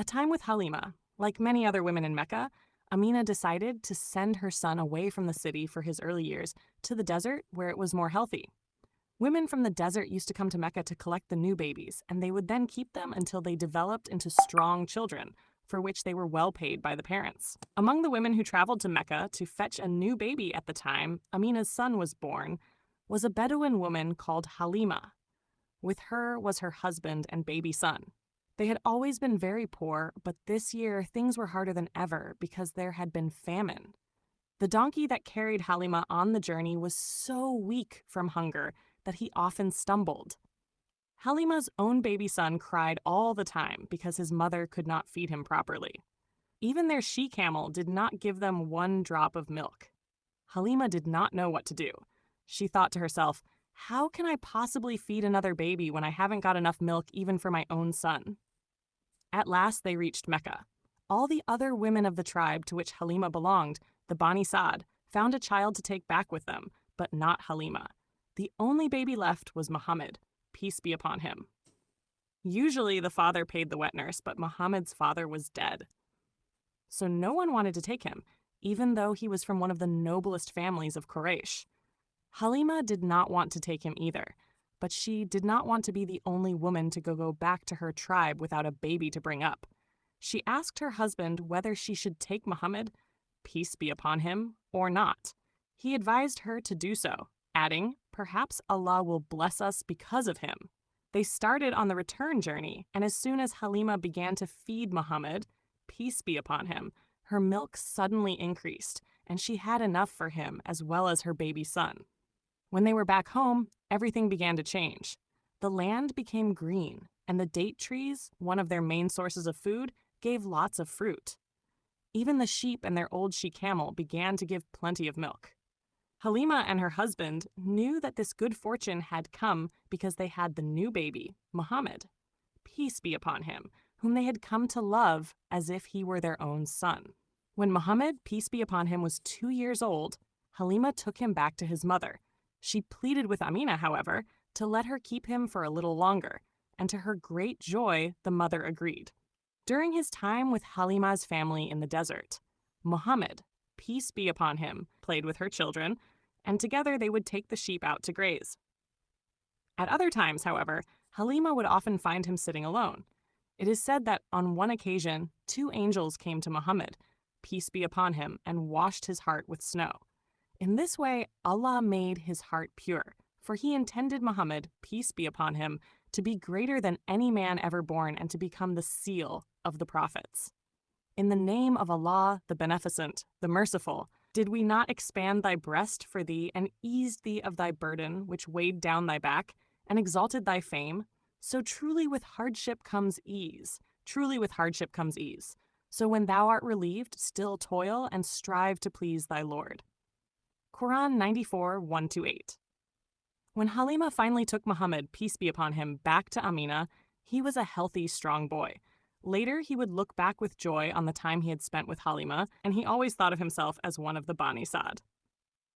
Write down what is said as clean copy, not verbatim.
A time with Halima. Like many other women in Mecca, Amina decided to send her son away from the city for his early years to the desert where it was more healthy. Women from the desert used to come to Mecca to collect the new babies, and they would then keep them until they developed into strong children, for which they were well paid by the parents. Among the women who traveled to Mecca to fetch a new baby at the time Amina's son was born, was a Bedouin woman called Halima. With her was her husband and baby son. They had always been very poor, but this year things were harder than ever because there had been famine. The donkey that carried Halima on the journey was so weak from hunger that he often stumbled. Halima's own baby son cried all the time because his mother could not feed him properly. Even their she-camel did not give them one drop of milk. Halima did not know what to do. She thought to herself, how can I possibly feed another baby when I haven't got enough milk even for my own son? At last they reached Mecca. All the other women of the tribe to which Halima belonged, the Bani Sa'd, found a child to take back with them, but not Halima. The only baby left was Mohammad, peace be upon him. Usually the father paid the wet nurse, but Muhammad's father was dead. So no one wanted to take him, even though he was from one of the noblest families of Quraysh. Halima did not want to take him either, but she did not want to be the only woman to go back to her tribe without a baby to bring up. She asked her husband whether she should take Muhammad, peace be upon him, or not. He advised her to do so, adding, perhaps Allah will bless us because of him. They started on the return journey, and as soon as Halima began to feed Muhammad, peace be upon him, her milk suddenly increased, and she had enough for him as well as her baby son. When they were back home, everything began to change. The land became green, and the date trees, one of their main sources of food, gave lots of fruit. Even the sheep and their old she-camel began to give plenty of milk. Halima and her husband knew that this good fortune had come because they had the new baby, Muhammad, peace be upon him, whom they had come to love as if he were their own son. When Muhammad, peace be upon him, was 2 years old, Halima took him back to his mother. She pleaded with Amina, however, to let her keep him for a little longer, and to her great joy, the mother agreed. During his time with Halima's family in the desert, Muhammad, peace be upon him, played with her children, and together they would take the sheep out to graze. At other times, however, Halima would often find him sitting alone. It is said that on one occasion, 2 angels came to Muhammad, peace be upon him, and washed his heart with snow. In this way, Allah made his heart pure, for he intended Muhammad, peace be upon him, to be greater than any man ever born and to become the seal of the prophets. In the name of Allah, the Beneficent, the Merciful, did we not expand thy breast for thee and eased thee of thy burden, which weighed down thy back, and exalted thy fame? So truly with hardship comes ease. Truly with hardship comes ease. So when thou art relieved, still toil and strive to please thy Lord. Qur'an 94, 1-8. When Halima finally took Muhammad, peace be upon him, back to Amina, he was a healthy, strong boy. Later, he would look back with joy on the time he had spent with Halima, and he always thought of himself as one of the Bani Sa'd.